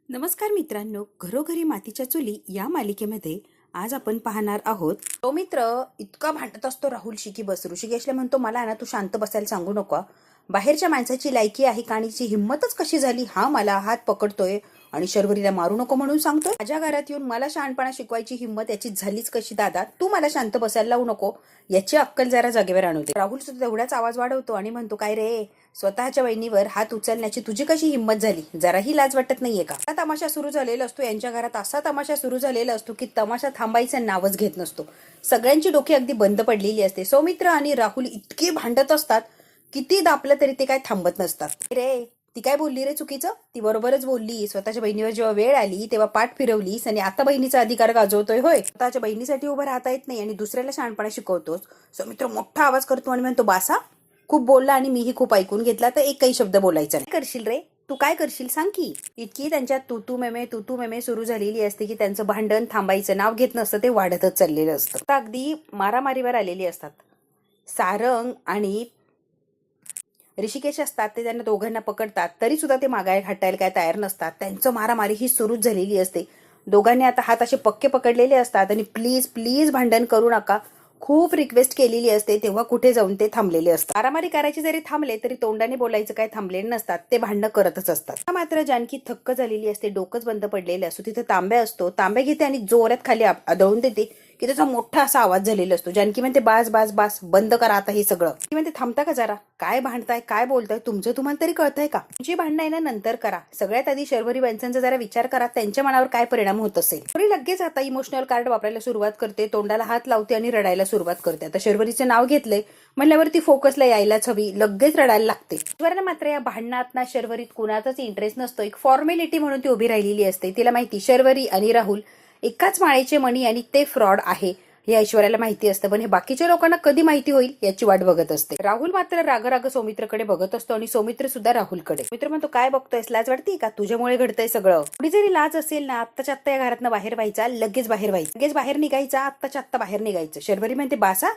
नमस्कार मित्रांनो, घरोघरी मातीच्या चुली या मालिकेमध्ये आज आपण पाहणार आहोत. तो मित्र इतका भांडत असतो राहुलशी की बस. ऋषिकेशला म्हणतो, मला ना तू शांत बसायला सांगू नको. बाहेरच्या माणसाची लायकी आहे का आणि हिंमतच कशी झाली, हा मला हात पकडतोय आणि शर्वरीला मारू नको म्हणून सांगतोय. माझ्या घरात येऊन मला शहाणपणा शिकवायची हिंमत याची झालीच कशी दादा. तू मला शांत बसायला लावू नको, याची अक्कल जरा जागेवर आणू दे. राहुल सुद्धा तेवढाच आवाज वाढवतो आणि म्हणतो, काय रे, स्वतःच्या बहिणीवर हात उचलण्याची तुझी कशी हिंमत झाली, जराही लाज वाटत नाहीये का? हा तमाशा सुरू झालेला असतो यांच्या घरात, असा तमाशा सुरू झालेला असतो की तमाशा थांबायचं नावच घेत नसतो. सगळ्यांची डोकी अगदी बंद पडलेली असते. सौमित्र आणि राहुल इतके भांडत असतात, किती दापलं तरी ते काय थांबत नसतात. रे, ती काय बोलली रे चुकीचं? ती बरोबरच बोलली. स्वतःच्या बहिणीवर जेव्हा वेळ आली तेव्हा पाठ फिरवलीस आणि आता बहिणीचा अधिकार गाजवतोय होय? स्वतःच्या बहिणीसाठी उभं राहता येत नाही आणि दुसऱ्याला शहाणपणा शिकवतोस. सौमित्र मोठा आवाज करतो आणि म्हणतो, बासा, खूप बोलला आणि मीही खूप ऐकून घेतला, तर एकही शब्द बोलायचा नाही. करशील रे, तू काय करशील सांग की. इतकी त्यांच्यात तुतू मेमे सुरू झालेली असते की त्यांचं भांडण थांबायचं नाव घेत नसतं, ते वाढतच चाललेलं असतं. तर अगदी मारामारीवर आलेली असतात. सारंग आणि ऋषिकेश असतात, ते त्यांना दोघांना पकडतात, तरी सुद्धा ते मागाय हटायला काय तयार नसतात. त्यांचं मारामारी ही सुरूच झालेली असते. दोघांनी आता हात असे पक्के पकडलेले असतात आणि प्लीज प्लीज भांडण करू नका, खूप रिक्वेस्ट केलेली असते, तेव्हा कुठे जाऊन ते थांबलेले असतात. मारामारी करायची जरी थांबले तरी तोंडाने बोलायचं काय थांबलेले नसतात, ते भांडणं करतच असतात. मात्र जानकी थक्क झालेली असते, डोकंच बंद पडलेले असतो. तिथे तांब्या असतो, तांब्या घेते आणि जोरात खाली आदळून देते की त्याचा मोठा असा आवाज झालेला असतो. जानकी म्हणते, बास बास बास, बंद करा आता हे सगळं. ती म्हणते, थांबता का जरा, काय भांडताय, काय बोलताय, तुमचं तुम्हाला तरी कळतंय का? तुमची भांडणं आहे ना नंतर करा, सगळ्यात आधी शर्वरी वंशांचा जरा विचार करा, त्यांच्या मनावर काय परिणाम होत असेल. शर्वरी लगेच आता इमोशनल कार्ड वापरायला सुरुवात करते, तोंडाला हात लावते आणि रडायला सुरुवात करते. आता शर्वरीचं नाव घेतलंय म्हणल्यावरती फोकसला यायलाच हवी, लगेच रडायला लागते. ईश्वराला मात्र या भांडणात ना शर्वरीत कुणाचाच इंटरेस्ट नसतो. एक फॉर्मॅलिटी म्हणून ती उभी राहिलेली असते. तिला माहिती शर्वरी आणि राहुल एकाच माळेचे मणी आणि ते फ्रॉड आहे हे ऐश्वर्याला माहिती असतं, पण हे बाकीच्या लोकांना कधी माहिती होईल याची वाट बघत असते. राहुल मात्र राग सौमित्रकडे बघत असतो आणि सौमित्र सुद्धा राहुलकडे. मित्र म्हणतो, काय बघतोयस, लाज वाटते का, तुझ्यामुळे घडतंय सगळं. थोडी जरी लाज असेल ना, आत्ताच्या आत्ता या घरातनं बाहेर व्हायचा, लगेच बाहेर निघायचा, आत्ताच्या आत्ता बाहेर निघायचं. शर्वरी म्हणते, बासा.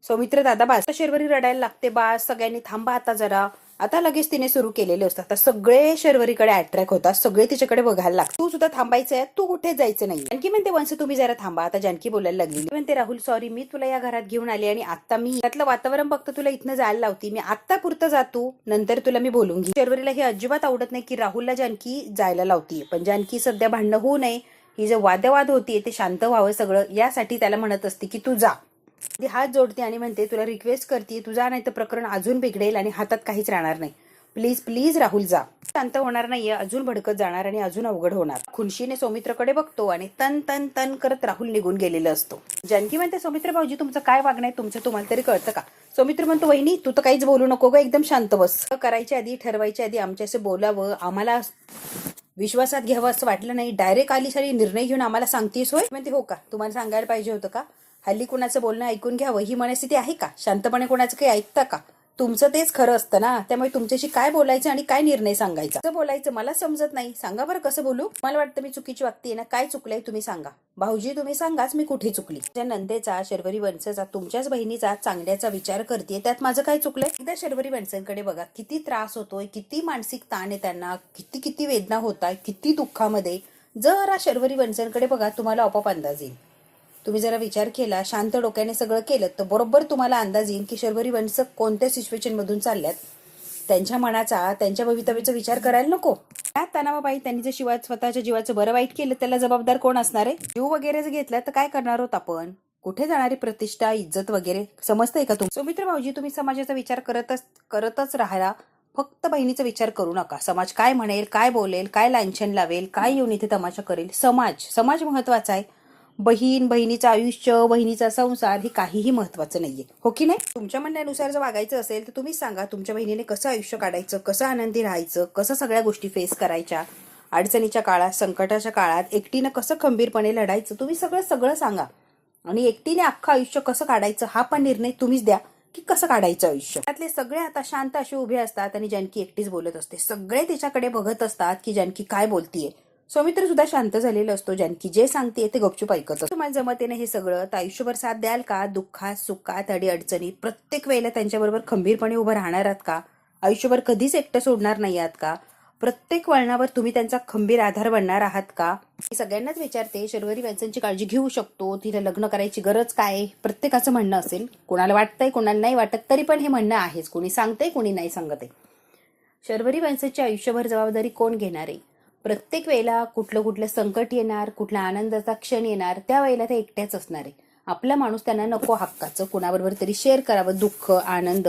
सौमित्र, दादा बास. शर्वरी रडायला लागते, बास, सगळ्यांनी थांबा आता जरा. आता लगेच तिने सुरू केलेले असतात. आता सगळे शर्वरीकडे अट्रॅक्ट होतात, सगळे तिच्याकडे बघायला लागतात. तू सुद्धा थांबायचंय, तू कुठे जायचं नाही. जानकी म्हणते, वंश तुम्ही जरा थांबा. आता जानकी बोलायला लागली. म्हणते, राहुल सॉरी, मी तुला या घरात घेऊन आले आणि आता मी त्यातलं वातावरण बघतो, तुला इथनं जायला लावती. मी आता पुरतं जातो, नंतर तुला मी बोलून घे. शर्वरीला हे अजिबात आवडत नाही की राहुलला जानकी जायला लावतीये, पण जानकी सध्या भांडणं होऊ नये, ही जे वादवाद होतीये ते शांत व्हावं सगळं, यासाठी त्याला म्हणत असते की तू जा. ती हात जोडते आणि म्हणते, तुला रिक्वेस्ट करते, तू जा, नाही तर प्रकरण अजून बिघडेल आणि हातात काहीच राहणार नाही. प्लीज प्लीज राहुल जा. शांत होणार नाहीये, अजून भडकत जाणार आणि अजून अवघड होणार. खुनशीने सौमित्रकडे बघतो आणि तन तन तन करत राहुल निघून गेलेला असतो. जानकी म्हणते, सौमित्र भाऊजी, तुमचं काय वागणं आहे, तुमचं तुम्हाला तरी कळतं का? सौमित्र म्हणतो, वहिनी तू तर काहीच बोलू नको ग, एकदम शांत बस. करायच्या आधी, ठरवायच्या आधी आमच्याशी बोलावं, आम्हाला विश्वासात घ्यावं असं वाटलं नाही, डायरेक्ट आली सारी निर्णय घेऊन आम्हाला सांगतेस होय? म्हणते, हो का, तुम्हाला सांगायला पाहिजे होतं का? हल्ली कुणाचं बोलणं ऐकून घ्यावं ही मनस्थिती आहे का? शांतपणे कोणाचं काही ऐकता का? तुमचं तेच खरं असतं ना, त्यामुळे तुमच्याशी काय बोलायचं आणि काय निर्णय सांगायचा, कसं बोलायचं मला समजत नाही. सांगा बरं कसं बोलू. मला वाटतं मी चुकीची वागतेय ना, काय चुकलंय तुम्ही सांगा. भाऊजी तुम्ही सांगाच मी कुठे चुकली. त्या नंदेचा, शर्वरी वंशचा, तुमच्याच बहिणीचा चांगल्याचा विचार करते, त्यात माझं काय चुकलंय? एकदा शर्वरी वंशांकडे बघा, किती त्रास होतोय, किती मानसिक ताण आहे त्यांना, किती किती वेदना होतात, किती दुःखामध्ये. जरा शर्वरी वंशांकडे बघा, तुम्हाला आपोआप अंदाज येईल. तुम्ही जरा विचार केला, शांत डोक्याने सगळं केलं, तर बरोबर तुम्हाला अंदाज येईल की शर्वरी वंश कोणत्या सिच्युएशन मधून चालल्यात. त्यांच्या मनाचा, त्यांच्या भवितव्याचा विचार करायला नको. त्या तणावाबाई त्यांनी जे स्वतःच्या जीवाचं बरं वाईट केलं, त्याला जबाबदार कोण असणार आहे? जीव वगैरे जर घेतला तर काय करणार आहोत आपण? कुठे जाणारी प्रतिष्ठा, इज्जत वगैरे समजतंय का तुम्ही? सौमित्र भाऊजी, तुम्ही समाजाचा विचार करतच राहायला, फक्त बहिणीचा विचार करू नका. समाज काय म्हणेल, काय बोलेल, काय लांछन लावेल, काय येऊन इथे तमाशा करेल, समाज महत्वाचा आहे. बहिणीचं आयुष्य, बहिणीचा संसार हे काहीही महत्वाचं नाहीये, हो की नाही? तुमच्या म्हणण्यानुसार जर वागायचं असेल तर तुम्ही सांगा, तुमच्या बहिणीने कसं आयुष्य काढायचं, कसं आनंदी राहायचं, कसं सगळ्या गोष्टी फेस करायच्या, अडचणीच्या काळात, संकटाच्या काळात एकटीनं कसं खंबीरपणे लढायचं, तुम्ही सगळं सांगा. आणि एकटीने अख्खं आयुष्य कसं काढायचं हा पण निर्णय तुम्हीच द्या की कसं काढायचं आयुष्य. त्यातले सगळे आता शांत असे उभे असतात आणि जानकी एकटीच बोलत असते. सगळे तिच्याकडे बघत असतात की जानकी काय बोलतीये. सौमित्र सुद्धा शांत झालेला असतो. जानकी जे सांगते ते गपचूप ऐकत असतो. तुम्हाला जमते ना हे सगळं, तर आयुष्यभर साथ द्याल का? दुःखात, सुखात, अडचणीत प्रत्येक वेळेला त्यांच्याबरोबर खंबीरपणे उभं राहणार आहात का? आयुष्यभर कधीच एकटं सोडणार नाही आहात का? प्रत्येक वळणावर तुम्ही त्यांचा खंबीर आधार बनणार आहात का? मी सगळ्यांनाच विचारते, शर्वरी वंशांची काळजी घेऊ शकतो, तिला लग्न करायची गरज काय? प्रत्येकाचं म्हणणं असेल, कोणाला वाटतंय कोणाला नाही वाटत, तरी पण हे म्हणणं आहेच. कोणी सांगतंय कोणी नाही सांगत आहे. शर्वरी वंशांची आयुष्यभर जबाबदारी कोण घेणार आहे? प्रत्येक वेळेला कुठलं संकट येणार, कुठला आनंदाचा क्षण येणार, त्या वेळेला ते एकट्याच असणार आहे. आपला माणूस त्यांना नको हक्काचं कुणाबरोबर तरी शेअर करावं दुःख आनंद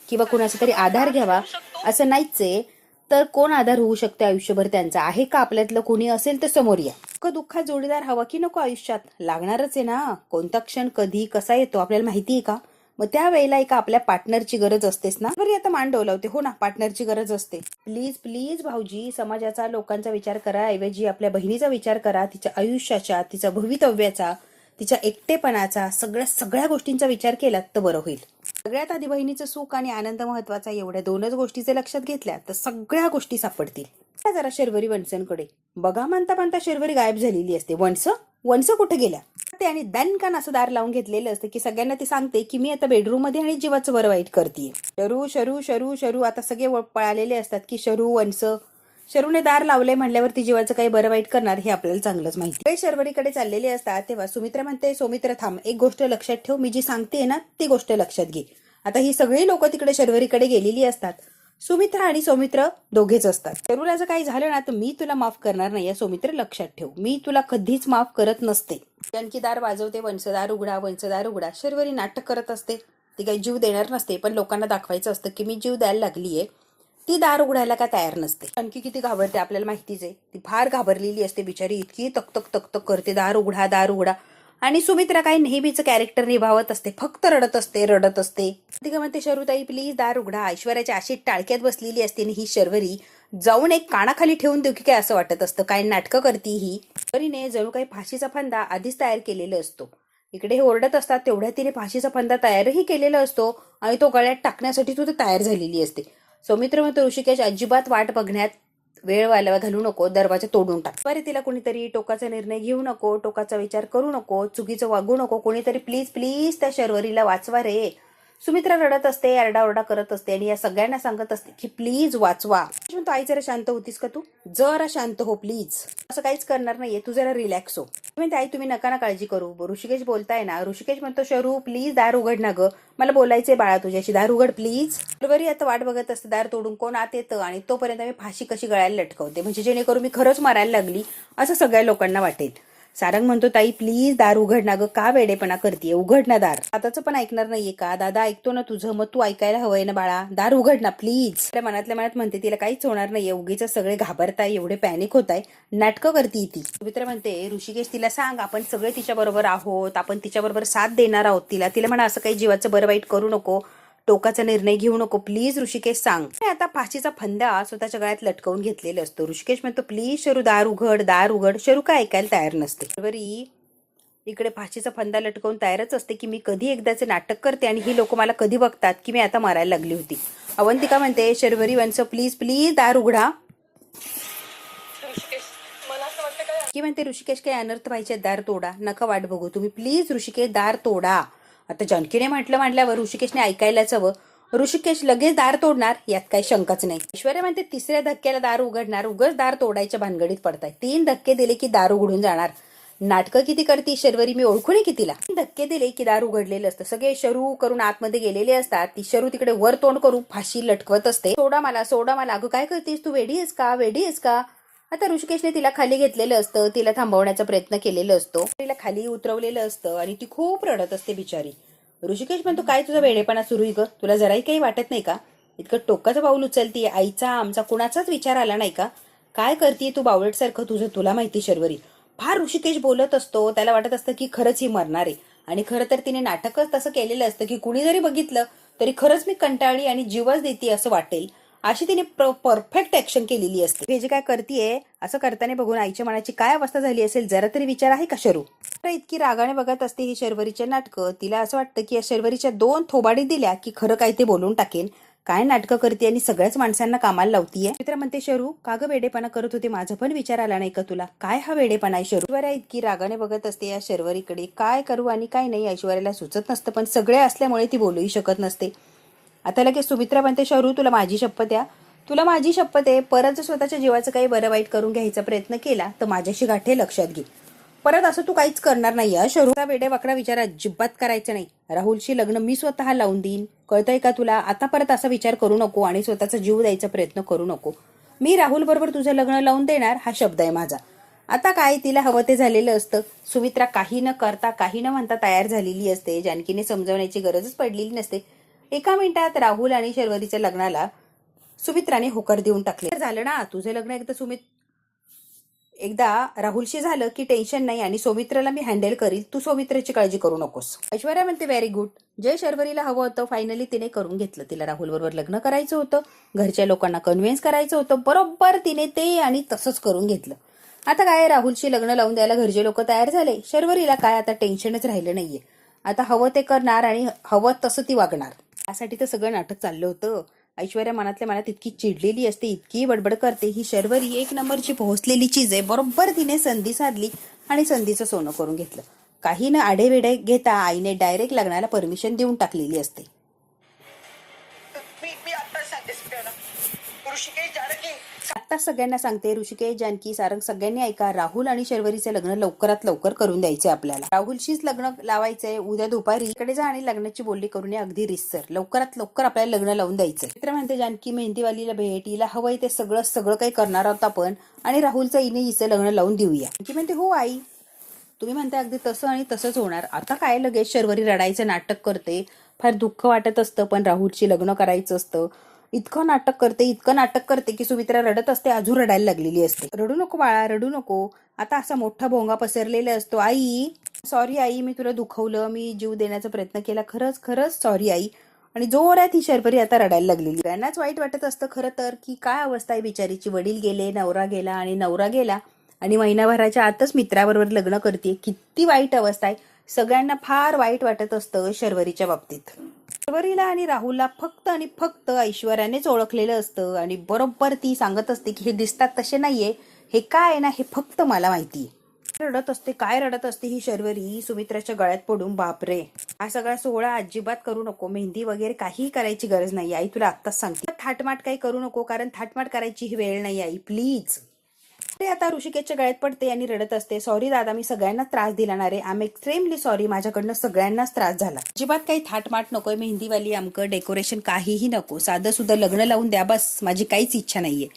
किंवा कुणाचा तरी आधार घ्यावा असं नाहीच आहे. तर कोण आधार होऊ शकते आयुष्यभर त्यांचा? आहे का आपल्यातलं कोणी? असेल तर समोर या. दुःखात जोडीदार हवा की नको आयुष्यात? लागणारच आहे ना. कोणता क्षण कधी कसा येतो आपल्याला माहिती आहे का? मग त्या वेळेला एका आपल्या पार्टनरची गरज असतेच ना. बरी आता मान डोलावते, हो ना, पार्टनरची गरज असते. प्लीज प्लीज भाऊजी, समाजाचा लोकांचा विचार करा ऐवजी आपल्या बहिणीचा विचार करा. तिच्या आयुष्याचा, तिच्या भवितव्याचा, तिच्या एकटेपणाचा, सगळ्या गोष्टींचा विचार केलात तर बरं होईल. सगळ्यात आधी बहिणीचं सुख आणि आनंद महत्वाचा. एवढ्या दोनच गोष्टीचे लक्षात घेतल्या तर सगळ्या गोष्टी सापडतील. जरा शर्वरी वंशांकडे बघा. म्हणता शर्वरी गायब झालेली असते. वंश कुठे गेल्या ते? आणि दणकान असं दार लावून घेतलेलं असतं की सगळ्यांना ती सांगते की मी आता बेडरूम मध्ये आणि जीवाचं बरं वाईट करते. शरू आता सगळे पळालेले असतात की शरूने दार लावले म्हणल्यावरती जीवाचं काही बरं वाईट करणार हे आपल्याला चांगलंच माहिती. शर्वरीकडे चाललेले असतात तेव्हा सुमित्रा म्हणते, सौमित्र थांब, एक गोष्ट लक्षात ठेव, मी जी सांगते ना ती गोष्ट लक्षात घे. आता ही सगळी लोक तिकडे शर्वरीकडे गेलेली असतात. सुमित्रा आणि सौमित्र दोघेच असतात. शरूला जर काही झालं ना तर मी तुला माफ करणार नाही, सौमित्र लक्षात ठेव, मी तुला कधीच माफ करत नसते. जानकी दार वाजवते, वंशदार उघडा. शर्वरी नाटक करत असते, ती काही जीव देणार नसते, पण लोकांना दाखवायचं असतं की मी जीव द्यायला लागलीये. ती दार उघडायला का तयार नसते. जानकी किती घाबरते आपल्याला माहितीच आहे. ती फार घाबरलेली असते बिचारी, इतकी तक करते, दार उघडा. आणि सुमित्रा काही नेहमीच कॅरेक्टर निभावत असते, फक्त रडत असते. ती का म्हणते, शरूताई प्लीज दार उघडा. ऐश्वर्याच्या अशी टाळक्यात बसलेली असते आणि ही शर्वरी जाऊन एक कानाखाली ठेवून देऊ की काय असं वाटत असतं. काय नाटकं करते ही. शर्वरीने जणू काही फाशीचा फंदा आधीच तयार केलेला असतो. इकडे हे ओरडत असतात तेवढ्या तिने फाशीचा फंदा तयारही केलेला असतो आणि तो गळ्यात टाकण्यासाठी तू तयार झालेली असते. सौमित्र म्हणतो, ऋषिकेश अजिबात वाट बघण्यात वेळ घालू नको, दरवाजा तोडून टाक. बरे तिला कोणीतरी टोकाचा निर्णय घेऊ नको, टोकाचा विचार करू नको, चुकीचं वागू नको, कोणीतरी प्लीज त्या शर्वरीला वाचवा रे. सुमित्रा रडत असते, आरडाओरडा करत असते आणि या सगळ्यांना सांगत असते की प्लीज वाचवा. म्हणतो, आई जरा शांत होतीस का तू? जरा शांत हो प्लीज. असं काहीच करणार नाहीये, तू जरा रिलॅक्स हो. म्हणते, आई तुम्ही नका ना काळजी करू, ऋषिकेश बोलताय ना. ऋषिकेश म्हणतो, शरू प्लीज दार उघड ना ग, मला बोलायचंय बाळा तुझ्याशी, दार उघड प्लीज. शर्वरी आता वाट बघत असते दार तोडून कोण आत येतं आणि तोपर्यंत मी फाशी कशी गळ्याला लटकवते, म्हणजे जेणेकरून मी खरंच मारायला लागली असं सगळ्या लोकांना वाटेल. सारंग म्हणतो, ताई प्लीज दार उघड ना ग, का वेडेपणा करतेय, उघड ना दार. आताच पण ऐकणार नाहीये का? दादा ऐकतो ना तुझं, मग तू ऐकायला हवंय ना बाळा, दार उघड ना प्लीज. मनातल्या मनात म्हणते तिला काहीच होणार नाहीये, उगीच सगळे घाबरताय, एवढे पॅनिक होताय, नाटकं करते ती. सुमित्रा म्हणते, ऋषिकेश तिला सांग आपण सगळे तिच्या बरोबर आहोत, आपण तिच्या बरोबर साथ देणार आहोत. तिला म्हणा असं काही जीवाचं बरं वाईट करू नको, टोकाचा निर्णय घेऊ नको, प्लीज ऋषिकेश सांग. आता फाशीचा फंदा स्वतःच्या गळ्यात लटकवून घेतलेला असतो. ऋषिकेश म्हणतो, प्लीज शरू दार उघड. शरू काय ऐकायला तयार नसते. शर्वरी इकडे फाशीचा फंदा लटकवून तयारच असते की मी कधी एकदाचे नाटक करते आणि ही लोक मला कधी बघतात की मी आता मारायला लागली होती. अवंतिका म्हणते, शर्वरी वंश प्लीज दार उघडा. की म्हणते, ऋषिकेश काही अनर्थ व्हायचे, दार तोडा, नका वाट बघू तुम्ही, प्लीज ऋषिकेश दार तोडा. आता जानकीने म्हटल्यावर ऋषिकेशने ऐकायलाच हवं. ऋषिकेश लगेच दार तोडणार यात काही शंकाच नाही. ऐश्वर्या म्हणते, तिसऱ्या धक्क्याला दार उघडणार, उगाच दार तोडायच्या भानगडीत पडताय. 3 धक्के दिले की दार उघडून जाणार. नाटकं किती करते शर्वरी, मी ओळखून की तिला. 3 धक्के दिले की दार उघडलेलं असतं. सगळे शरू करून आतमध्ये गेलेले असतात. ती शरू तिकडे वर तोंड करून फाशी लटकवत असते. सोडा मला. अगं काय करतेस तू, वेडी आहेस का? आता ऋषिकेशने तिला खाली घेतलेलं असतं, तिला थांबवण्याचा प्रयत्न केलेला असतो, तिला खाली उतरवलेलं असतं आणि ती खूप रडत असते बिचारी. ऋषिकेश म्हणतो, काय तुझा वेडेपणा सुरू आहे ग, तुला जराही काही वाटत नाही का? इतकं टोकाचं पाऊल उचलतीये, आईचा आमचा कुणाचाच विचार आला नाही का? काय करतीये तू बावळटसारखं, तुला माहिती शर्वरी. फार ऋषिकेश बोलत असतो, त्याला वाटत असतं की खरंच ही मरणार आहे आणि खरं तर तिने नाटकच तसं केलेलं असतं की कुणी जरी बघितलं तरी खरंच मी कंटाळली आणि जीवच देते असं वाटेल, अशी तिने परफेक्ट ऍक्शन केलेली असते. हे जे काय करतीये असं करताना बघून आईच्या मनाची काय अवस्था झाली असेल जरा तरी विचार आहे का शरू? इतकी रागाने बघत असते ही शर्वरीचे नाटकं. तिला असं वाटतं की या शर्वरीच्या 2 थोबाडी दिल्या की खरं काय ते बोलून टाकेन. काय नाटकं करते आणि सगळ्याच माणसांना कामाला लावतीये. मित्र म्हणते, शरू का ग वेडेपणा करत होते, माझा पण विचार आला नाही का तुला? काय हा वेडेपणा आहे शरू? ऐश्वर्या इतकी रागाने बघत असते या शर्वरीकडे, काय करू आणि काय नाही ऐश्वर्याला सुचत नसतं, पण सगळे असल्यामुळे ती बोलूही शकत नसते. आता लगेच सुमित्रा म्हणते, शरू तुला माझी शपथ द्या, तुला माझी शपथ आहे, परत जर स्वतःच्या जीवाचं काही बरं वाईट करून घ्यायचा प्रयत्न केला तर माझ्याशी गाठे लक्षात घे. परत असं तू काहीच करणार नाही. शरूचा वेडे वाकडा विचार अजिबात करायचा नाही. राहुलशी लग्न मी स्वतः लावून देईन, कळतंय का तुला? आता परत असा विचार करू नको आणि स्वतःचा जीव द्यायचा प्रयत्न करू नको. मी राहुल बरोबर तुझं लग्न लावून देणार, हा शब्द आहे माझा. आता काय, तिला हवं ते झालेलं असतं. सुमित्रा काही न करता काही न म्हणता तयार झालेली असते. जानकीने समजावण्याची गरजच पडलेली नसते. एका मिनिटात राहुल आणि शर्वरीच्या लग्नाला सुमित्राने होकार देऊन टाकले. झालं ना तुझं लग्न एकदा राहुलशी झालं की टेन्शन नाही आणि सौमित्राला मी हँडल करील. तू सौमित्राची काळजी करू नकोस. ऐश्वर्या म्हणते व्हेरी गुड. जय शर्वरीला हवं होतं, फायनली तिने करून घेतलं. तिला राहुल बरोबर लग्न करायचं होतं, घरच्या लोकांना कन्व्हिन्स करायचं होतं, बरोबर तिने ते आणि तसंच करून घेतलं. आता काय, राहुलशी लग्न लावून द्यायला घरचे लोक तयार झाले. शर्वरीला काय आता टेन्शनच राहिलं नाहीये. आता हवं ते करणार आणि हवं तसं ती वागणार. यासाठी तर सगळं नाटक चाललं होतं. ऐश्वर्या मनातल्या मनात इतकी चिडलेली असते, इतकी बडबड करते. ही शर्वरी एक नंबरची पोहोचलेली चीज आहे. बरोबर तिने संधी साधली आणि संधीचं सोनं करून घेतलं. काही न आडेवेडे घेता आईने डायरेक्ट लग्नाला परमिशन देऊन टाकलेली असते. आता सगळ्यांना सांगते, ऋषिकेश, जानकी, सारंग सगळ्यांनी ऐका. राहुल आणि शर्वरीचे लग्न लवकरात लवकर करून द्यायचे आपल्याला. राहुलशीच लग्न लावायचंय. उद्या दुपारी इकडे जा आणि लग्नाची बोलणी करून या. अगदी रिसर लवकरात लवकर आपल्याला लग्न लावून द्यायचंय. मित्र म्हणते जानकी मेहंदीवालीला भेट, हिला हवंय ते सगळं काही करणार आहोत आपण आणि राहुलचं हिचं लग्न लावून देऊया. जानकी म्हणते हो आई, तुम्ही म्हणते अगदी तसं आणि तसंच होणार. आता काय लगेच शर्वरी रडायचं नाटक करते. फार दुःख वाटत असतं पण राहुलशी लग्न करायचं असतं. इतकं नाटक करते की सुमित्रा रडत असते, अजून रडायला लागलेली असते. रडू नको बाळा, रडू नको. आता असा मोठा भोंगा पसरलेला असतो. आई सॉरी आई, मी तुला दुखवलं, मी जीव देण्याचा प्रयत्न केला, खरंच सॉरी आई. आणि जोरात ही शर्वरी आता रडायला लागलेली. त्यांनाच वाईट वाटत असतं खरं तर की काय अवस्था आहे बिचारीची. वडील गेले, नवरा गेला आणि महिनाभराच्या आतच मित्राबरोबर लग्न करते. किती वाईट अवस्था आहे. सगळ्यांना फार वाईट वाटत असतं शर्वरीच्या बाबतीत. शर्वरीला आणि राहुलला फक्त आणि फक्त ऐश्वर्यानेच ओळखलेलं असतं आणि बरोबर ती सांगत असते की हे दिसतात तसे नाहीये, हे काय आहे ना हे फक्त मला माहितीये. काय रडत असते ही शर्वरी सुमित्राच्या गळ्यात पडून. बापरे, हा सगळा सोहळा अजिबात करू नको. मेहंदी वगैरे काही करायची गरज नाही आई, तुला आत्ताच सांगते. थाटमाट काही करू नको, कारण थाटमाट करायची ही वेळ नाही आई, प्लीज. ते आता ऋषिकेशच्या गळ्यात पडते आणि रडत असते. सॉरी दादा, मी सगळ्यांना त्रास दिला ना रे. आय एम एक्स्ट्रीमली सॉरी, माझ्याकडनं सगळ्यांनाच त्रास झाला. अजिबात काही थाटमाट नकोय. मेहंदीवाली अमकं डेकोरेशन काहीही नको. साधं सुद्धा लग्न लावून द्या बस, माझी काहीच इच्छा नाहीये.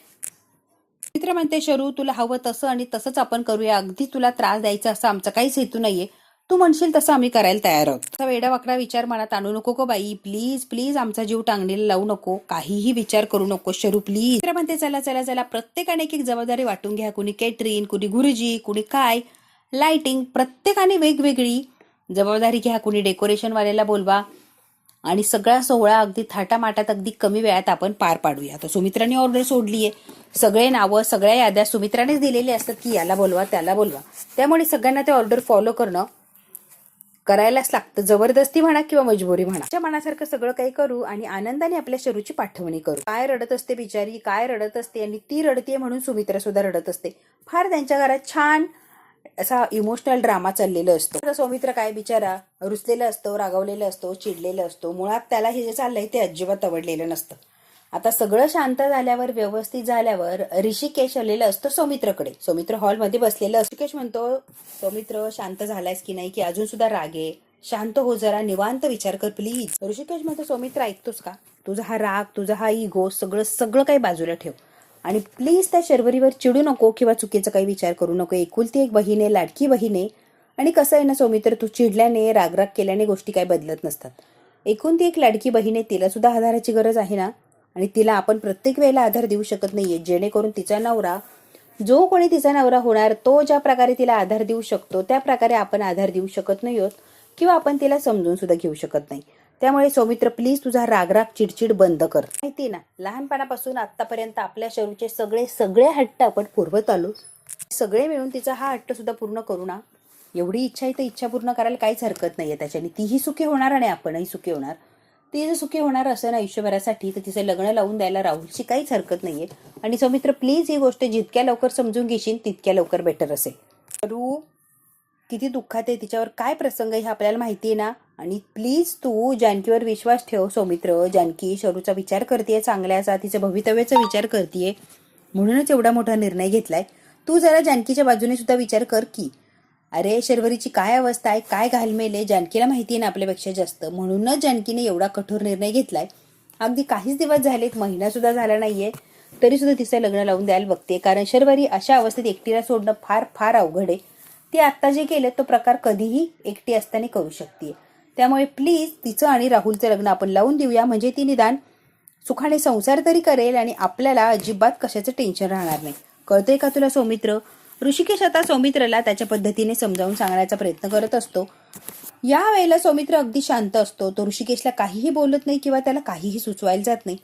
मित्र म्हणते शरू, तुला हवं तसं आणि तसंच आपण करूया. अगदी तुला त्रास द्यायचा असं आमचा काहीच हेतू नाहीये. तू म्हणशील तसं आम्ही करायला तयार आहोत. असा वेडा वाकडा विचार मनात आणू नको गो बाई, प्लीज आमचा जीव टांगणीला लावू नको. काहीही विचार करू नको शरू, प्लीज. मित्र म्हणते चला प्रत्येकाने एक जबाबदारी वाटून घ्या. कुणी कॅटरिंग, कुणी गुरुजी, कुणी काय लाइटिंग, प्रत्येकाने वेगवेगळी जबाबदारी घ्या. कुणी डेकोरेशन वाल्याला बोलवा आणि सगळा सोहळा अगदी थाटामाटात अगदी कमी वेळात आपण पार पाडूया. तर सुमित्राने ऑर्डर सोडलीये. सगळे नावं, सगळ्या याद्या सुमित्रानेच दिलेली असतात की याला बोलवा त्याला बोलवा. त्यामुळे सगळ्यांना ते ऑर्डर फॉलो करायलाच लागतं. जबरदस्ती म्हणा किंवा मजबुरी म्हणा. त्याच्या मनासारखं सगळं काही करू आणि आनंदाने आपल्या शरूची पाठवणी करू. काय रडत असते बिचारी, काय रडत असते. आणि ती रडतीये म्हणून सुमित्रा सुद्धा रडत असते. फार त्यांच्या घरात छान असा इमोशनल ड्रामा चाललेला असतो. सौमित्र काय बिचारा रुसलेला असतो, रागावलेला असतो, चिडलेला असतो. मुळात त्याला हे जे चाललंय ते अजिबात आवडलेलं नसतं. आता सगळं शांत झाल्यावर, व्यवस्थित झाल्यावर ऋषिकेश आलेला असतो सौमित्रकडे. सौमित्र हॉलमध्ये बसलेलं. ऋषिकेश म्हणतो, सौमित्र शांत झालायस की नाही, की अजून सुद्धा रागे? शांत हो जरा, निवांत विचार कर प्लीज. ऋषिकेश म्हणतो, सौमित्र ऐकतोस का? तुझा हा राग, तुझा हा इगो सगळं काही बाजूला ठेव आणि प्लीज त्या शर्वरीवर चिडू नको किंवा चुकीचा काही विचार करू नको. एकुलती एक बहीण आहे, लाडकी बहीण आहे. आणि कसं आहे ना सौमित्र, तू चिडल्याने, रागराग केल्याने गोष्टी काही बदलत नसतात. एकुलती एक लाडकी बहीण आहे, तिला सुद्धा आधाराची गरज आहे ना. आणि तिला आपण प्रत्येक वेळेला आधार देऊ शकत नाहीये. जेणेकरून तिचा नवरा, जो कोणी तिचा नवरा होणार, तो ज्या प्रकारे तिला आधार देऊ शकतो त्या प्रकारे आपण आधार देऊ शकत नाही आहोत किंवा आपण तिला समजून सुद्धा घेऊ शकत नाही. त्यामुळे सौमित्र प्लीज तुझा रागराग, चिडचिड बंद कर. माहिती ना, लहानपणापासून आतापर्यंत आपल्या शरूचे सगळे हट्ट आपण पुरवत आलो. सगळे मिळून तिचा हा हट्ट सुद्धा पूर्ण करू ना. एवढी इच्छा आहे तर इच्छा पूर्ण करायला काहीच हरकत नाहीये. त्याच्याने तीही सुखी होणार आणि आपणही सुखी होणार. ती जर सुखी होणार असं ना आयुष्यभरासाठी, तर तिचं लग्न लावून द्यायला राहुलची काहीच हरकत नाहीये. आणि सौमित्र प्लीज ही गोष्ट जितक्या लवकर समजून घेशील तितक्या लवकर बेटर असेल. शरू किती दुःखात आहे, तिच्यावर काय प्रसंग आहे हे आपल्याला माहिती आहे ना. आणि प्लीज तू जानकीवर विश्वास ठेव सौमित्र. जानकी शरूचा विचार करतेय, चांगल्याचा, तिचं भवितव्याचा विचार करतेय, म्हणूनच एवढा मोठा निर्णय घेतलाय. तू जरा जानकीच्या बाजूने सुद्धा विचार कर की. अरे शर्वरीची काय अवस्था आहे, काय घालमेल आहे, जानकीला माहिती आहे ना आपल्यापेक्षा जास्त. म्हणूनच जानकीने एवढा कठोर निर्णय घेतलाय. अगदी काहीच दिवस झालेत, महिना सुद्धा झाला नाहीये, तरी सुद्धा तिचं लग्न लावून द्यायला बघते. कारण शर्वरी अशा अवस्थेत एकटीला सोडणं फार फार अवघड आहे. ती आत्ता जे केलं तो प्रकार कधीही एकटी असताना करू शकते. त्यामुळे प्लीज तिचं आणि राहुलचं लग्न आपण लावून देऊया, म्हणजे ती निदान सुखाने संसार तरी करेल आणि आपल्याला अजिबात कशाचं टेन्शन राहणार नाही. कळतंय का तुला सौमित्र? ऋषिकेश आता सौमित्रला त्याच्या पद्धतीने समजावून सांगण्याचा प्रयत्न करत असतो. या वेळेला सौमित्र अगदी शांत असतो. तो ऋषिकेशला काहीही बोलत नाही किंवा त्याला काहीही सुचवायला जात नाही.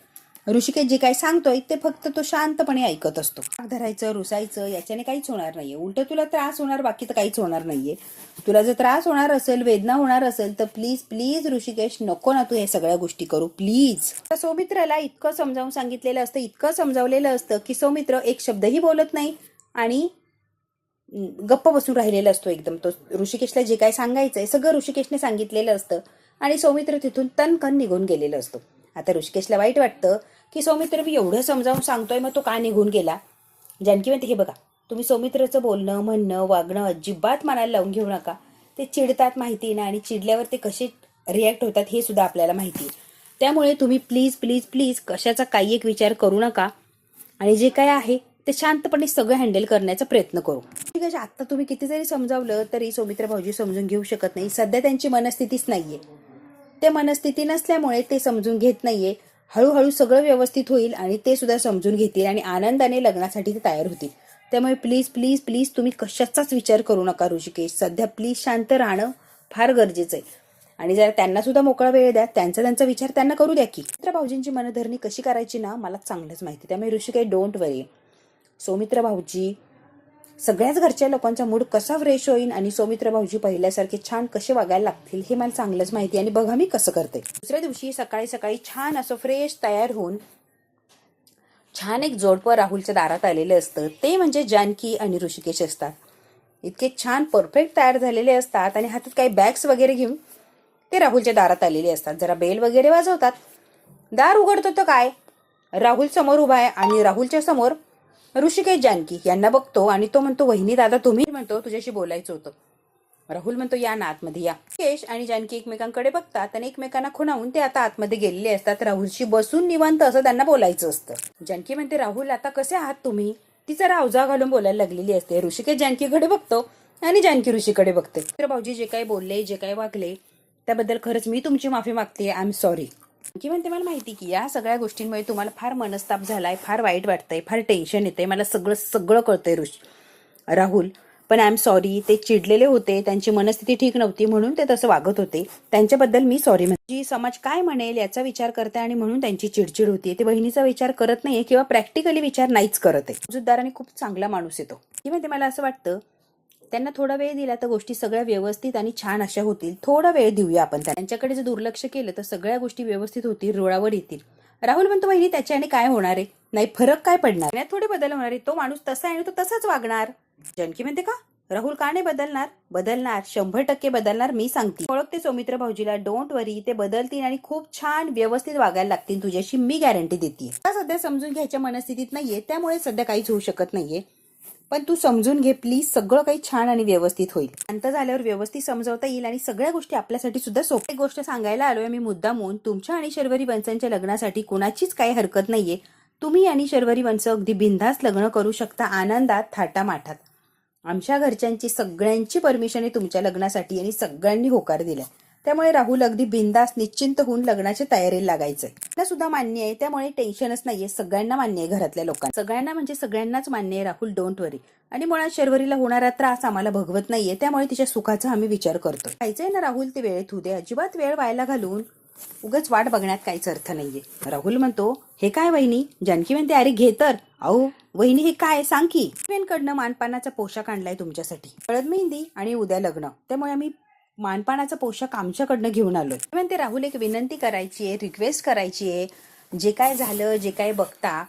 ऋषिकेश जे काय सांगतोय ते फक्त तो शांतपणे ऐकत असतो. राग धरायचं, रुसायचं याच्याने काहीच होणार नाहीये. उलट तुला त्रास होणार, बाकी तर काहीच होणार नाहीये. तुला जर त्रास होणार असेल, वेदना होणार असेल तर प्लीज प्लीज ऋषिकेश नको ना तू हे सगळ्या गोष्टी करू प्लीज. सौमित्राला इतकं समजावून सांगितलेलं असतं, इतकं समजावलेलं असतं की सौमित्र एक शब्दही बोलत नाही आणि गप्प बसून राहिलेला असतो एकदम. तो ऋषिकेशला जे काय सांगायचंय सगळं ऋषिकेशने सांगितलेलं असतं आणि सौमित्र तिथून तनकन निघून गेलेलं असतो. आता ऋषिकेशला वाईट वाटतं की सौमित्र मी एवढं समजावून सांगतोय, मग तो का निघून गेला. जानकी म्हणते हे बघा, तुम्ही सौमित्रचं बोलणं, म्हणणं, वागणं अजिबात मनाला लावून घेऊ नका. ते चिडतात माहिती ना, आणि चिडल्यावर ते कसे रिॲक्ट होतात हे सुद्धा आपल्याला माहिती. त्यामुळे तुम्ही प्लीज प्लीज प्लीज कशाचा काही एक विचार करू नका आणि जे काय आहे ते शांतपणे सगळं हँडल करण्याचा प्रयत्न करू. ठीक आहे, आता तुम्ही किती जरी समजावलं तरी सौमित्र भाऊजी समजून घेऊ शकत नाही. सध्या त्यांची मनस्थितीच नाहीये. ते मनस्थिती नसल्यामुळे ते समजून घेत नाहीये. हळूहळू सगळं व्यवस्थित होईल आणि ते सुद्धा समजून घेतील आणि आनंदाने लग्नासाठी ते तयार होतील. त्यामुळे प्लीज प्लीज प्लीज तुम्ही कशाचाच विचार करू नका ऋषिकेश. सध्या प्लीज शांत राहणं फार गरजेचं आहे आणि जरा त्यांना सुद्धा मोकळा वेळ द्या. त्यांचा विचार त्यांना करू द्या की. सौमित्र भाऊजींची मनधरणी कशी करायची ना मला चांगलंच माहिती. त्यामुळे ऋषिकेश डोंट वरी. सौमित्र भाऊजी सगळ्याच घरच्या लोकांचा मूड कसा फ्रेश होईल आणि सौमित्र भाऊजी पहिल्यासारखे छान कसे वागायला लागतील हे मला चांगलंच माहिती. आणि बघा मी कसं करते. दुसऱ्या दिवशी सकाळी सकाळी छान असं फ्रेश तयार होऊन छान एक जोडपं राहुलच्या दारात आलेलं असतं. ते म्हणजे जानकी आणि ऋषिकेश असतात. इतके छान परफेक्ट तयार झालेले असतात आणि हातात काही बॅग्स वगैरे घेऊन ते राहुलच्या दारात आलेले असतात. जरा बेल वगैरे वाजवतात. दार उघडतो तर काय, राहुल समोर उभा आहे आणि राहुलच्या समोर ऋषिकेश जानकी यांना बघतो आणि तो म्हणतो वहिनी दादा तुम्ही. म्हणतो तुझ्याशी बोलायचं होतं. राहुल म्हणतो या ना आतमध्ये या. ऋषिकेश आणि जानकी एकमेकांकडे बघतात आणि एकमेकांना खुणावून ते आता आतमध्ये गेलेले असतात. राहुलशी बसून निवांत असं त्यांना बोलायचं असतं. जानकी म्हणते राहुल आता कसे आहात तुम्ही. ती जरा अवजा घालून बोलायला लागलेली असते. ऋषिकेश जानकीकडे बघतो आणि जानकी ऋषीकडे बघते. तर भाऊजी जे काही बोलले, जे काही वागले त्याबद्दल खरंच मी तुमची माफी मागते. I am sorry. की म्हणते मला माहिती की या सगळ्या गोष्टींमुळे तुम्हाला फार मनस्ताप झालाय, फार वाईट वाटतंय, फार टेन्शन येतंय. मला सगळं सगळं कळतंय राहुल. पण आय एम सॉरी. ते चिडलेले होते, त्यांची मनस्थिती ठीक नव्हती म्हणून ते तसं वागत होते. त्यांच्याबद्दल मी सॉरी म्हणते. समाज काय म्हणेल याचा विचार करते आणि म्हणून त्यांची चिडचिड होतीये. ते बहिणीचा विचार करत नाहीये किंवा प्रॅक्टिकली विचार नाहीच करत आहे. समजूतदार आणि खूप चांगला माणूस येतो. की म्हणते मला असं वाटतं त्यांना थोडा वेळ दिला तर गोष्टी सगळ्या व्यवस्थित आणि छान अशा होतील. थोडा वेळ देऊया आपण. त्यांच्याकडे जर दुर्लक्ष केलं तर सगळ्या गोष्टी व्यवस्थित होतील, रुळावर येतील. राहुल म्हणतो वहिनी त्याच्याने काय होणार आहे, नाही फरक काय पडणार, थोडे बदल होणार आहे. तो माणूस तसा आहे आणि तो तसाच वागणार. जानकी म्हणते का राहुल का नाही बदलणार. बदलणार, 100% बदलणार. मी सांगते, ओळखते सौमित्र भाऊजीला. डोंट वरी. ते बदलतील आणि खूप छान व्यवस्थित वागायला लागतील तुझ्याशी, मी गॅरंटी देते. सध्या समजून घ्यायच्या मनस्थितीत नाहीये त्यामुळे सध्या काहीच होऊ शकत नाहीये. पण तू समजून घे प्लीज. सगळं काही छान आणि व्यवस्थित होईल. शांत झाल्यावर व्यवस्थित समजावता येईल आणि सगळ्या गोष्टी आपल्यासाठी सुद्धा सोपी. गोष्ट सांगायला आलोय मी मुद्दामून. तुमच्या आणि शर्वरी वंशांच्या लग्नासाठी कुणाचीच काही हरकत नाहीये. तुम्ही आणि शर्वरी वंश अगदी बिनधास्त लग्न करू शकता, आनंदात, थाटामाठात. आमच्या घरच्यांची सगळ्यांची परमिशन आहे तुमच्या लग्नासाठी आणि सगळ्यांनी होकार दिलाय. त्यामुळे राहुल अगदी बिनधास्त निश्चिंत होऊन लग्नाच्या तयारीला लागायचंय. त्यांना सुद्धा मान्य आहे त्यामुळे टेन्शनच नाहीये. सगळ्यांना मान्य आहे, घरातल्या लोकांना सगळ्यांना म्हणजे सगळ्यांनाच मान्य आहे. राहुल डोंट वरी. आणि मुळात शर्वरीला होणारा त्रास आम्हाला भगवत नाहीये त्यामुळे तिच्या सुखाचा आम्ही विचार करतो. जायचंय ना राहुल ते वेळेत होऊ दे. अजिबात वेळ व्हायला घालून उगाच वाट बघण्यात काहीच अर्थ नाहीये. राहुल म्हणतो हे काय वहिनी. जानकी म्हणते अरे घे तर. अहो वहिनी हे काय सांग की. कडनं मानपानाचा पोशाख आणलाय तुमच्यासाठी. हळद मेहंदी आणि उद्या लग्न, त्यामुळे आम्ही मानपानाचा पोशाख आमच्याकडनं घेऊन आलोय. म्हणते राहुल एक विनंती करायची आहे, रिक्वेस्ट करायची आहे. जे काय झालं, जे काय बघता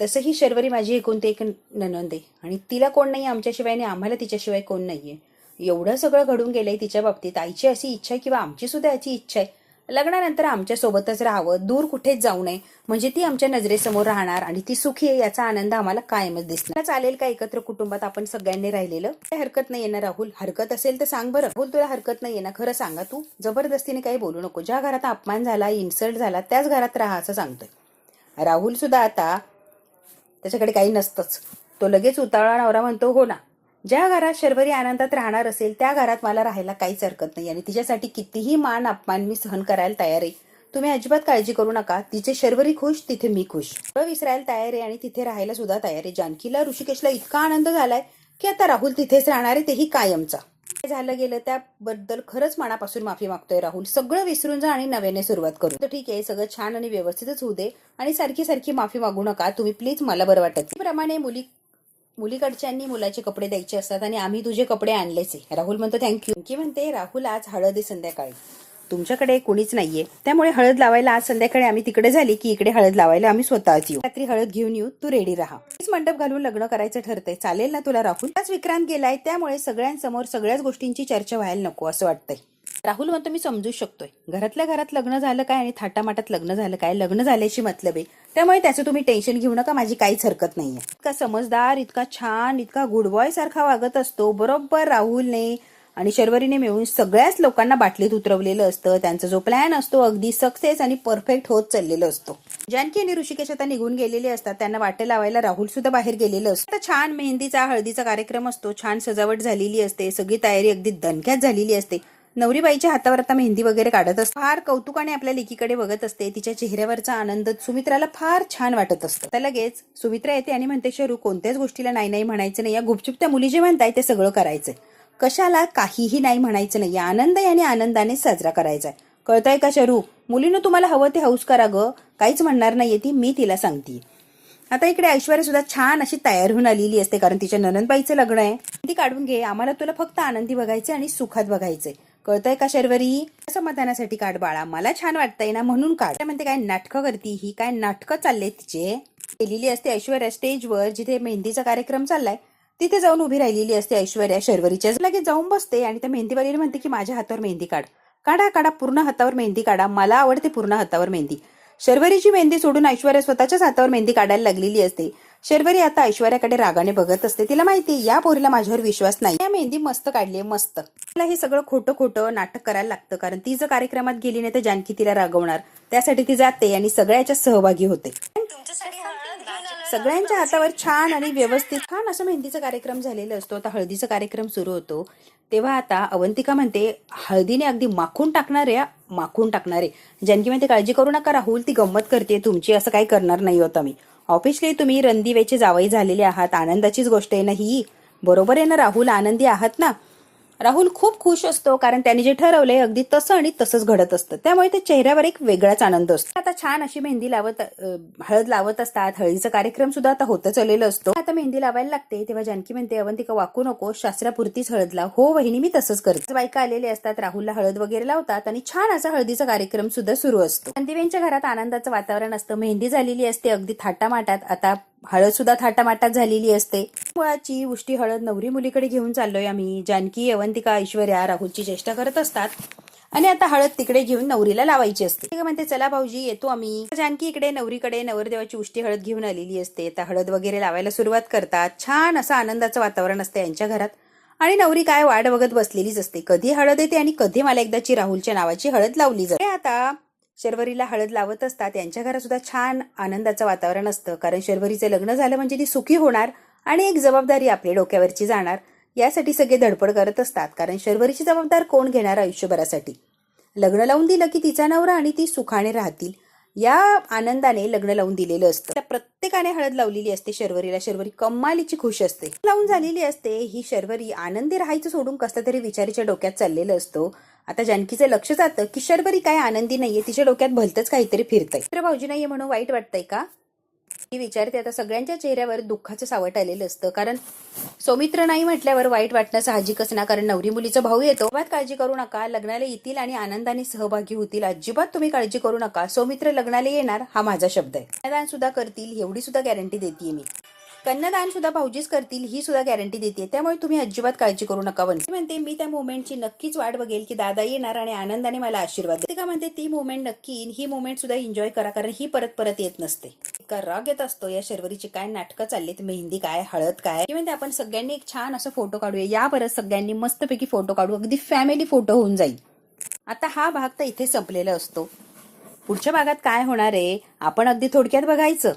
तसंही शर्वरी माझी एकूण ते एक नणंद आहे आणि तिला कोण नाही आमच्याशिवाय आणि आम्हाला तिच्याशिवाय कोण नाहीये. एवढं सगळं घडून गेलंय तिच्या बाबतीत. आईची अशी इच्छा आहे किंवा आमची सुद्धा याची इच्छा आहे, लग्नानंतर आमच्या सोबतच राहावं, दूर कुठेच जाऊ नये, म्हणजे ती आमच्या नजरेसमोर राहणार आणि ती सुखी आहे याचा आनंद आम्हाला कायमच दिसणार. चालेल का एकत्र कुटुंबात आपण सगळ्यांनी राहिलेलं? काही हरकत नाहीये ना राहुल? हरकत असेल तर सांग बरं. राहुल तुला हरकत नाहीये ना? खरं सांगा, तू जबरदस्तीने काही बोलू नको. ज्या घरात अपमान झाला, इन्सल्ट झाला, त्याच घरात राहा असं सांगतोय. राहुल सुद्धा आता त्याच्याकडे काही नसतंच, तो लगेच उतावळा नवरा म्हणतो, हो ना, ज्या घरात शर्वरी आनंदात राहणार असेल त्या घरात मला राहायला काहीच हरकत नाही आणि तिच्यासाठी कितीही मान अपमान मी सहन करायला तयार आहे. तुम्ही अजिबात काळजी करू नका. तिचे शर्वरी खुश तिथे मी खुश, विसरायला तयार आहे आणि तिथे राहायला सुद्धा तयार आहे. जानकीला, ऋषिकेशला इतका आनंद झालाय की आता राहुल तिथेच राहणार आहे, तेही कायमचा. झालं गेलं त्याबद्दल खरंच मनापासून माफी मागतोय राहुल. सगळं विसरून जा आणि नव्याने सुरुवात करू. तर ठीक आहे, सगळं छान आणि व्यवस्थितच होऊ दे आणि सारखी सारखी माफी मागू नका तुम्ही प्लीज, मला बरं वाटत. त्याप्रमाणे मुलीकडच्यांनी मुलाचे कपडे द्यायचे असतात आणि आम्ही तुझे कपडे आणलेच आहे. राहुल म्हणतो थँक्यू. की म्हणते राहुल आज हळद आहे संध्याकाळी, तुमच्याकडे कोणीच नाहीये, त्यामुळे हळद लावायला आज संध्याकाळी आम्ही तिकडे झाली की इकडे हळद लावायला आम्ही स्वतःच येऊ. रात्री हळद घेऊन येऊ, तू रेडी राहा. मंडप घालून लग्न करायचं ठरतंय, चालेल ना तुला राहुल? आज विक्रांत गेलाय त्यामुळे सगळ्यांसमोर सगळ्याच गोष्टींची चर्चा व्हायला नको असं वाटतंय. राहुल म्हणतो मी समजू शकतोय, घरातल्या घरात लग्न झालं काय आणि थाटामाटात लग्न झालं काय, लग्न झाल्याची मतलब आहे, त्यामुळे त्याचं तुम्ही टेन्शन घेऊ नका, माझी काहीच हरकत नाहीये. इतका समजदार, इतका छान, इतका गुड बॉय सारखा वागत असतो. बरोबर राहुलने आणि शर्वरीने मिळून सगळ्याच लोकांना बाटलीत उतरवलेलं असतं. त्यांचा जो प्लॅन असतो अगदी सक्सेस आणि परफेक्ट होत चाललेलं असतो. जानकी आणि ऋषिकेश आता निघून गेलेले असतात, त्यांना वाटे लावायला राहुल सुद्धा बाहेर गेलेलं असतं. छान मेहंदीचा हळदीचा कार्यक्रम असतो, छान सजावट झालेली असते, सगळी तयारी अगदी दणक्यात झालेली असते. नवरीबाईच्या हातावर आता मेहंदी वगैरे काढत असते. फार कौतुकाने आपल्या लेकीकडे बघत असते. तिच्या चेहऱ्यावरचा आनंद सुमित्राला फार छान वाटत असतो. तर लगेच सुमित्रा येते आणि म्हणते शरू कोणत्याच गोष्टीला नाही नाही म्हणायचं नाही, या गुपचूप त्या मुली जे म्हणताय ते सगळं करायचंय, कशाला काहीही नाही म्हणायचं नाही, आनंद आणि आनंदाने साजरा करायचा आहे, कळतंय का शरू? मुलीनं तुम्हाला हवं ते हौस करा ग, काहीच म्हणणार नाहीये ती, मी तिला सांगते. आता इकडे ऐश्वर्या सुद्धा छान अशी तयार होऊन आलेली असते, कारण तिच्या ननंदबाईचं लग्न आहे. ती काढून घे, आम्हाला तुला फक्त आनंदी बघायचं आणि सुखात बघायचंय, कळतंय का शर्वरी? समाधानासाठी काढ बाळा, मला छान वाटतंय ना म्हणून काढ. म्हणते काय नाटकं करती ही, काय नाटकं चालले तिचे. केलेली असते ऐश्वर्या स्टेजवर, जिथे मेहंदीचा कार्यक्रम चाललाय तिथे जाऊन उभी राहिलेली असते ऐश्वर्या. शर्वरीच्या लगेच जाऊन बसते आणि त्या मेहंदीवालीला म्हणते की माझ्या हातावर मेहंदी काढ. काढा काढा, पूर्ण हातावर मेहंदी काढा, मला आवडते पूर्ण हातावर मेहंदी. शर्वरीची मेहंदी सोडून ऐश्वर्या स्वतःच्याच हातावर मेहंदी काढायला लागलेली असते. शर्वरी आता ऐश्वर्याकडे रागाने बघत असते. तिला माहिती या पोरीला माझ्यावर विश्वास नाही. या मेहंदी मस्त काढली, मस्त. तिला हे सगळं खोटं खोटं नाटक करायला लागतं, कारण ती जर कार्यक्रमात गेली नाही तर जानकी तिला रागवणार, त्यासाठी ती जाते आणि सगळ्याच्या सहभागी होते. सगळ्यांच्या हातावर छान आणि व्यवस्थित छान असं मेहंदीचा कार्यक्रम झालेला असतो. आता हळदीचा कार्यक्रम सुरू होतो तेव्हा आता अवंतिका म्हणते हळदीने अगदी माखून टाकणारे. जानकी म्हणते काळजी करू नका राहुल, ती गंमत करते तुमची, असं काही करणार नाही होत आम्ही. ऑफिसली तुम्ही रणदिवेचे जावई झालेले आहात, आनंदाचीच गोष्ट आहे ना ही, बरोबर आहे ना राहुल? आनंदी आहात ना? राहुल खूप खुश असतो, कारण त्याने जे ठरवलंय अगदी तसं आणि तसंच घडत असतं, त्यामुळे त्या चेहऱ्यावर एक वेगळाच आनंद असतो. आता छान अशी मेहंदी लावत हळद लावत असतात. हळदीचा कार्यक्रम सुद्धा आता होत चाललेला असतो. आता मेहंदी लावायला लागते तेव्हा जानकी म्हणते अवंतिका वाकू नको, शास्त्रापुरतीच हळद लाव. हो वहिनी मी तसंच करते. बायका आलेले असतात, राहुलला हळद वगैरे लावतात आणि छान असा हळदीचा कार्यक्रम सुद्धा सुरू असतो. रणदिवेंच्या घरात आनंदाचं वातावरण असतं, मेहंदी झालेली असते अगदी थाटामाटात. आता हळद सुद्धा थाटामाटात झालेली असते. मुळाची उष्टी हळद नवरी मुलीकडे घेऊन चाललोय आम्ही. जानकी, अवंतिका, ऐश्वर्या राहुलची चेष्टा करत असतात आणि आता हळद तिकडे घेऊन नवरीला लावायची असते. म्हणते चला भाऊजी येतो आम्ही. जानकी इकडे नवरीकडे नवरदेवाची उष्टी हळद घेऊन आलेली असते. आता हळद वगैरे लावायला सुरुवात करतात. छान असं आनंदाचं वातावरण असतं यांच्या घरात आणि नवरी काय वाट बघत बसलेलीच असते, कधी हळद येते आणि कधी मला एकदाची राहुलच्या नावाची हळद लावली जाते. आता शर्वरीला हळद लावत असतात. यांच्या घरात सुद्धा छान आनंदाचं वातावरण असतं, कारण शर्वरीचं लग्न झालं म्हणजे ती सुखी होणार आणि एक जबाबदारी आपल्या डोक्यावरची जाणार, यासाठी सगळे धडपड करत असतात. कारण शर्वरीची जबाबदार कोण घेणार आयुष्यभरासाठी? लग्न लावून दिलं की तिचा नवरा आणि ती सुखाने राहतील, या आनंदाने लग्न लावून दिलेलं असतं. त्या प्रत्येकाने हळद लावलेली असते शर्वरीला. शर्वरी कमालीची खुश असते. लावून झालेली असते ही शर्वरी. आनंदी राहायचं सोडून कसं तरी विचारीच्या डोक्यात चाललेलं असतो. आता जानकीचं लक्ष जातं की शर्वरी काय आनंदी नाहीये, तिच्या डोक्यात भलतंच काहीतरी फिरतंय. तर भाऊजी नाहीये म्हणून वाईट वाटतंय का, ती विचारते. आता सगळ्यांच्या चेहऱ्यावर दुःखाचं सावट आलेलं असतं, कारण सौमित्र नाही म्हटल्यावर वाईट वाटणं साहजिकच ना, कारण नवरी मुलीचा भाऊ येतो. अजिबात काळजी करू नका, लग्नाला येतील आणि आनंदाने सहभागी होतील, अजिबात तुम्ही काळजी करू नका. सौमित्र लग्नाला येणार हा माझा शब्द आहे. मैदान सुद्धा करतील एवढी सुद्धा गॅरंटी देते मी. कन्यादान सुद्धा भाऊजीच करतील ही सुद्धा गॅरंटी देते, त्यामुळे तुम्ही अजिबात काळजी करू नका. म्हणते मी त्या मोमेंटची नक्कीच वाट बघेल की दादा येणार आणि आनंदाने मला आशीर्वाद देते का. म्हणते ती मोमेंट नक्की येईल, ही मोमेंट सुद्धा एन्जॉय करा, कारण ही परत परत येत नसते. इतका राग येत असतो या शर्वरीची काय नाटकं चाललीत, मेहंदी काय हळद काय. म्हणते आपण सगळ्यांनी एक छान असं फोटो काढूया, या परत सगळ्यांनी मस्तपैकी फोटो काढू, अगदी फॅमिली फोटो होऊन जाईल. आता हा भाग तर इथे संपलेला असतो. पुढच्या भागात काय होणार आहे आपण अगदी थोडक्यात बघायचं.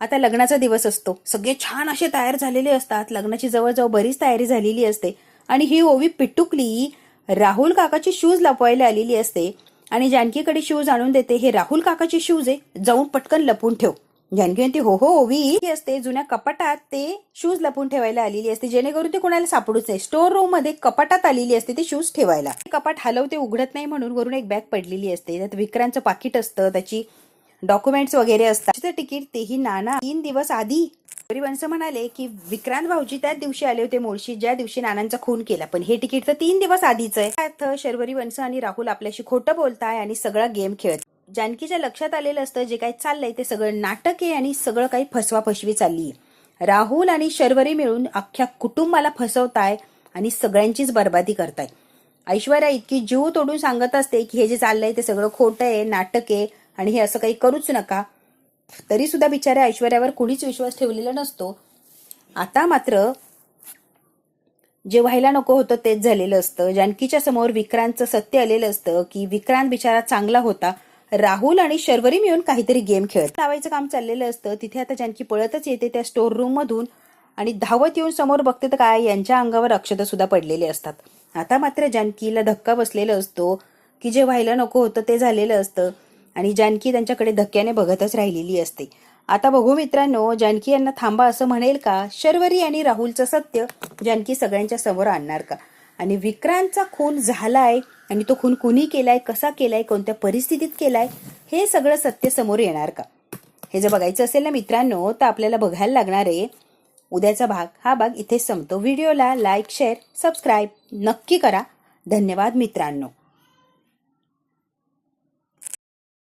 आता लग्नाचा दिवस असतो, सगळे छान असे तयार झालेले असतात, लग्नाची जवळजवळ बरीच तयारी झालेली असते आणि ही ओवी पिटुकली राहुल काकाची शूज लपवायला आलेली असते आणि जानकीकडे शूज आणून देते. हे राहुल काकाचे शूज आहे, जाऊन पटकन लपून ठेव. जानकी म्हणते हो हो ओवी असते, जुन्या कपाटात ते शूज लपून ठेवायला आलेली असते, जेणेकरून ते कोणाला सापडूच नाही. स्टोर रूम मध्ये कपाटात आलेली असते ते शूज ठेवायला. कपाट हलवते, उघडत नाही म्हणून वरून एक बॅग पडलेली असते, त्यात विक्रांतचं पाकिट असतं, त्याची डॉक्युमेंट्स वगैरे असतात. तेही नाना 3 दिवस आधी. वंश म्हणाले की विक्रांत भाऊजी त्याच दिवशी आले होते मोर्शी, ज्या दिवशी नानांचा खून केला, पण हे तिकीट तर 3 दिवस आधीच आहे. शर्वरी वंश आणि राहुल आपल्याशी खोटं बोलताय आणि सगळा गेम खेळत. जानकीच्या लक्षात आलेलं असतं जे काही चाललंय ते सगळं नाटक आहे आणि सगळं काही फसवाफसवी चालली. राहुल आणि शर्वरी मिळून अख्ख्या कुटुंबाला फसवताय आणि सगळ्यांचीच बर्बादी करताय. ऐश्वर्या इतकी जीव तोडून सांगत असते की हे जे चाललंय ते सगळं खोटं आहे, नाटक आहे आणि हे असं काही करूच नका. तरी सुद्धा बिचाऱ्या ऐश्वर्यावर कुणीच विश्वास ठेवलेला नसतो. आता मात्र जे व्हायला नको होतं तेच झालेलं असतं. जानकीच्या समोर विक्रांतचं सत्य आलेलं असतं की विक्रांत बिचारा चांगला होता, राहुल आणि शर्वरी मिळून काहीतरी गेम खेळत लावायचं काम चाललेलं असतं. तिथे आता जानकी पळतच येते त्या स्टोर रूम मधून आणि धावत येऊन समोर बघते तर काय, यांच्या अंगावर अक्षत सुद्धा पडलेले असतात. आता मात्र जानकीला धक्का बसलेला असतो की जे व्हायला नको होतं ते झालेलं असतं आणि जानकी त्यांच्याकडे धक्क्याने बघतच राहिलेली असते. आता बघू मित्रांनो, जानकी यांना थांबा असं म्हणेल का, शर्वरी आणि राहुलचं सत्य जानकी सगळ्यांच्या समोर आणणार का, आणि विक्रांतचा खून झालाय आणि तो खून कुणी केलाय, कसा केलाय, कोणत्या परिस्थितीत केलाय, हे सगळं सत्य समोर येणार का, हे जर बघायचं असेल ना मित्रांनो तर आपल्याला बघायला लागणार आहे उद्याचा भाग. हा भाग इथेच संपतो. व्हिडिओला लाईक शेअर सबस्क्राईब नक्की करा. धन्यवाद मित्रांनो.